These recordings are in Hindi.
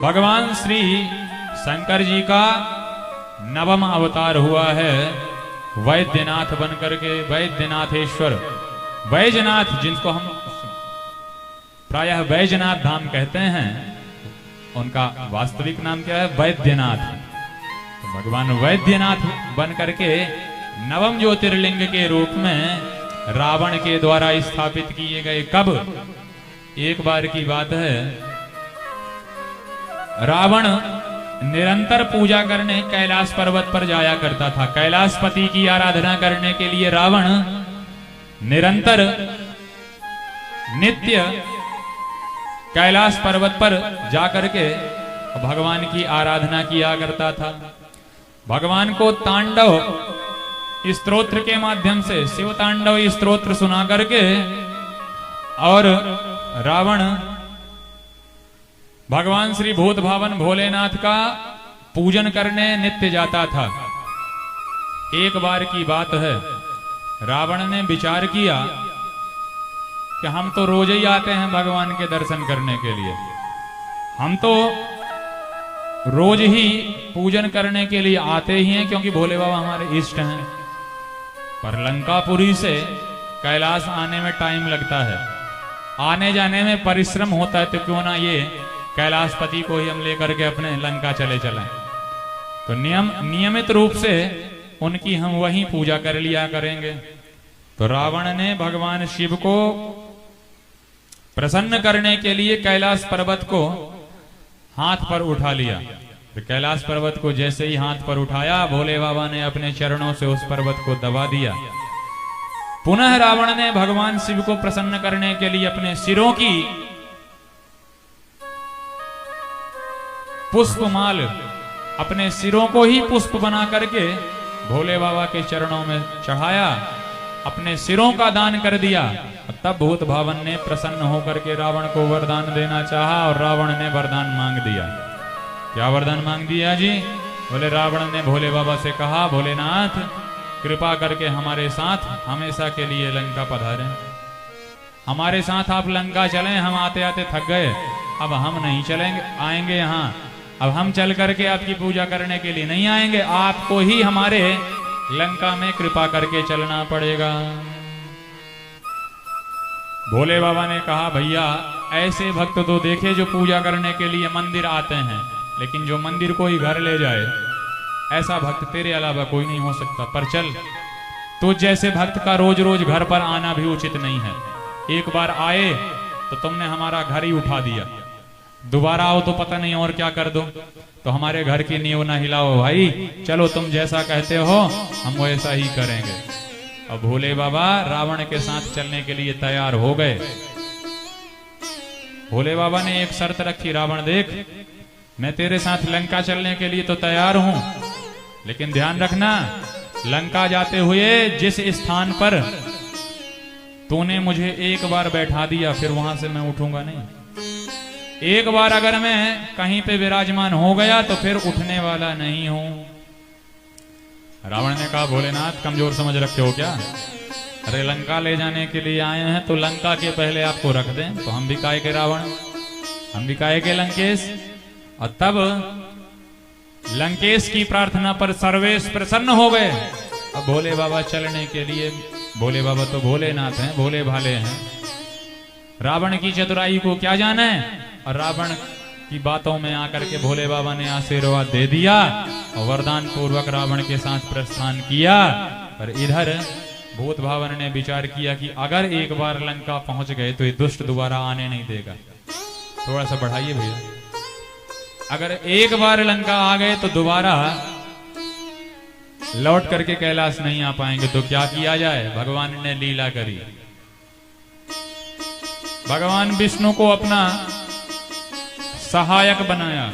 भगवान श्री शंकर जी का नवम अवतार हुआ है वैद्यनाथ बनकर के। वैद्यनाथेश्वर, वैजनाथ जिनको हम प्रायः वैजनाथ धाम कहते हैं, उनका वास्तविक नाम क्या है? वैद्यनाथ। तो भगवान वैद्यनाथ बनकर के नवम ज्योतिर्लिंग के रूप में रावण के द्वारा स्थापित किए गए। कब? एक बार की बात है, रावण निरंतर पूजा करने कैलाश पर्वत पर जाया करता था। कैलाशपति की आराधना करने के लिए रावण निरंतर नित्य कैलाश पर्वत पर जाकर के भगवान की आराधना किया करता था। भगवान को तांडव स्तोत्र के माध्यम से, शिव तांडव स्तोत्र सुना करके, और रावण भगवान श्री भूत भावन भोलेनाथ का पूजन करने नित्य जाता था। एक बार की बात है, रावण ने विचार किया कि हम तो रोज ही आते हैं भगवान के दर्शन करने के लिए, हम तो रोज ही पूजन करने के लिए आते ही हैं क्योंकि भोले बाबा हमारे इष्ट हैं। पर लंकापुरी से कैलाश आने में टाइम लगता है, आने जाने में परिश्रम होता है, तो क्यों ना ये कैलाशपति को ही हम लेकर के अपने लंका चले चलें। तो नियमित रूप से उनकी हम वहीं पूजा कर लिया करेंगे। तो रावण ने भगवान शिव को प्रसन्न करने के लिए कैलाश पर्वत को हाथ पर उठा लिया। तो कैलाश पर्वत को जैसे ही हाथ पर उठाया, भोले बाबा ने अपने चरणों से उस पर्वत को दबा दिया। पुनः रावण ने भगवान शिव को प्रसन्न करने के लिए अपने सिरों की पुष्पमाल, अपने सिरों को ही पुष्प बना करके भोले बाबा के चरणों में चढ़ाया, अपने सिरों का दान कर दिया। तब भूत भावन ने प्रसन्न होकर के रावण को वरदान देना चाहा, और रावण ने वरदान मांग दिया। क्या वरदान मांग दिया जी? बोले रावण ने भोले बाबा से कहा, भोलेनाथ कृपा करके हमारे साथ हमेशा के लिए लंका पधारें, हमारे साथ आप लंका चलें। हम आते आते थक गए, अब हम नहीं चलेंगे, आएंगे यहाँ, अब हम चल करके आपकी पूजा करने के लिए नहीं आएंगे, आपको ही हमारे लंका में कृपा करके चलना पड़ेगा। भोले बाबा ने कहा, भैया ऐसे भक्त तो देखे जो पूजा करने के लिए मंदिर आते हैं, लेकिन जो मंदिर कोई घर ले जाए, ऐसा भक्त तेरे अलावा कोई नहीं हो सकता। पर चल, तो जैसे भक्त का रोज रोज घर पर आना भी उचित नहीं है। एक बार आए तो तुमने हमारा घर ही उठा दिया, दोबारा आओ तो पता नहीं और क्या कर दो, तो हमारे घर की नींव ना हिलाओ भाई, चलो तुम जैसा कहते हो हम वैसा ही करेंगे। अब भोले बाबा रावण के साथ चलने के लिए तैयार हो गए। भोले बाबा ने एक शर्त रखी, रावण देख, मैं तेरे साथ लंका चलने के लिए तो तैयार हूं, लेकिन ध्यान रखना, लंका जाते हुए जिस स्थान पर तूने मुझे एक बार बैठा दिया, फिर वहां से मैं उठूंगा नहीं। एक बार अगर मैं कहीं पे विराजमान हो गया तो फिर उठने वाला नहीं हूं। रावण ने कहा, भोलेनाथ कमजोर समझ रखे हो क्या? अरे लंका ले जाने के लिए आए हैं तो लंका के पहले आपको रख दें, तो हम भी काहे के रावण, हम भी काहे के लंकेश। और तब लंकेश की प्रार्थना पर सर्वेश प्रसन्न हो गए। अब भोले बाबा चलने के लिए, भोले बाबा तो भोलेनाथ हैं, भोले भाले हैं, रावण की चतुराई को क्या जाना है। और रावण की बातों में आकर के भोले बाबा ने आशीर्वाद दे दिया और वरदान पूर्वक रावण के साथ प्रस्थान किया। पर इधर भूत भावन ने विचार किया कि अगर एक बार लंका पहुंच गए तो ये दुष्ट दोबारा आने नहीं देगा। थोड़ा सा बढ़ाइए भैया, अगर एक बार लंका आ गए तो दोबारा लौट करके कैलाश नहीं आ पाएंगे। तो क्या किया जाए? भगवान ने लीला करी, भगवान विष्णु को अपना सहायक बनाया।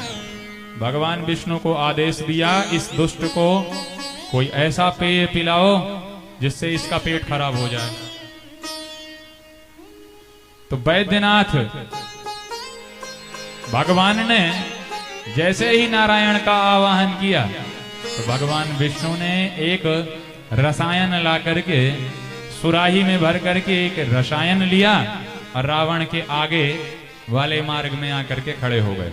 भगवान विष्णु को आदेश दिया, इस दुष्ट को कोई ऐसा पेय पिलाओ जिससे इसका पेट खराब हो जाए। तो वैद्यनाथ भगवान ने जैसे ही नारायण का आवाहन किया, तो भगवान विष्णु ने एक रसायन ला करके सुराही में भर करके एक रसायन लिया और रावण के आगे वाले मार्ग में आकर के खड़े हो गए।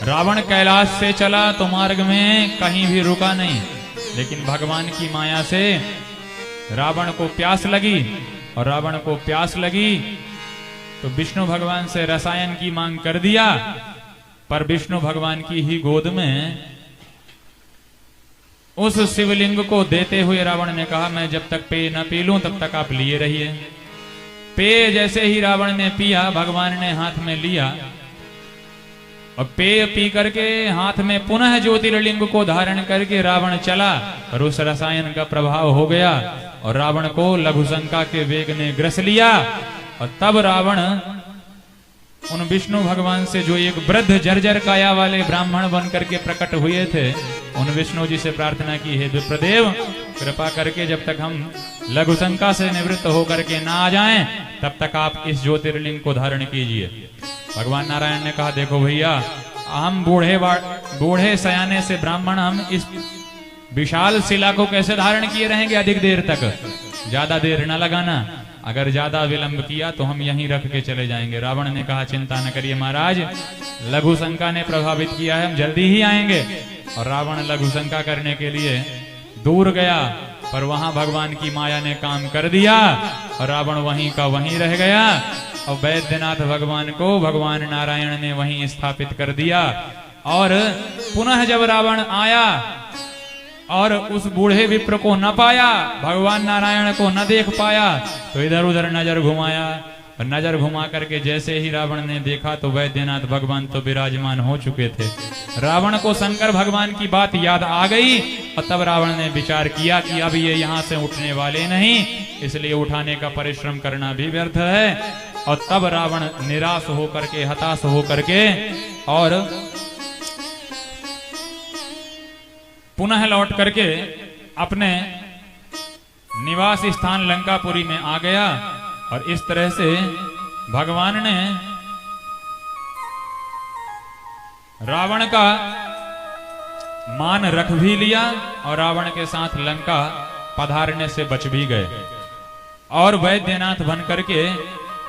रावण कैलाश से चला तो मार्ग में कहीं भी रुका नहीं, लेकिन भगवान की माया से रावण को प्यास लगी, और रावण को प्यास लगी तो विष्णु भगवान से रसायन की मांग कर दिया। पर विष्णु भगवान की ही गोद में उस शिवलिंग को देते हुए रावण ने कहा, मैं जब तक पेय न पी लूं तब तक आप लिए रहिए। पेय जैसे ही रावण ने पिया, भगवान ने हाथ में लिया और पेय पी करके हाथ में पुनः ज्योतिर्लिंग को धारण करके रावण चला, और उस रसायन का प्रभाव हो गया और रावण को लघुशंका के वेग ने ग्रस लिया। और तब रावण उन विष्णु भगवान से, जो एक वृद्ध जर्जर काया वाले ब्राह्मण बन करके प्रकट हुए थे, उन विष्णु जी से प्रार्थना की, हे विप्रदेव, कृपा करके जब तक हम लघुशंका से निवृत्त होकर के ना आ जाएं, तब तक आप इस ज्योतिर्लिंग को धारण कीजिए। भगवान नारायण ने कहा, देखो भैया, हम बूढ़े सयाने से ब्राह्मण हम इस विशाल शिला को कैसे धारण किए रहेंगे अधिक देर तक, ज्यादा देर न लगाना, अगर ज्यादा विलंब किया तो हम यहीं रख के चले जाएंगे। रावण ने कहा, चिंता न करिए महाराज, लघुशंका ने प्रभावित किया है, हम जल्दी ही आएंगे। और रावण लघुशंका करने के लिए दूर गया, पर वहां भगवान की माया ने काम कर दिया और रावण वहीं का वहीं रह गया। और वैद्यनाथ भगवान को भगवान नारायण ने वहीं स्थापित कर दिया। और पुनः जब रावण आया और उस बूढ़े विप्र को न पाया, भगवान नारायण को न देख पाया, तो इधर उधर नजर घुमाया, और नजर घुमा करके जैसे ही रावण ने देखा तो वैद्यनाथ भगवान तो विराजमान हो चुके थे। रावण को शंकर भगवान की बात याद आ गई, और तब रावण ने विचार किया कि अब ये यहाँ से उठने वाले नहीं, इसलिए उठाने का परिश्रम करना भी व्यर्थ है। और तब रावण निराश होकर के, हताश होकर के, और पुनः लौट करके अपने निवास स्थान लंकापुरी में आ गया। और इस तरह से भगवान ने रावण का मान रख भी लिया और रावण के साथ लंका पधारने से बच भी गए। और वैद्यनाथ बन करके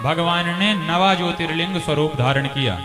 भगवान ने नवा ज्योतिर्लिंग स्वरूप धारण किया।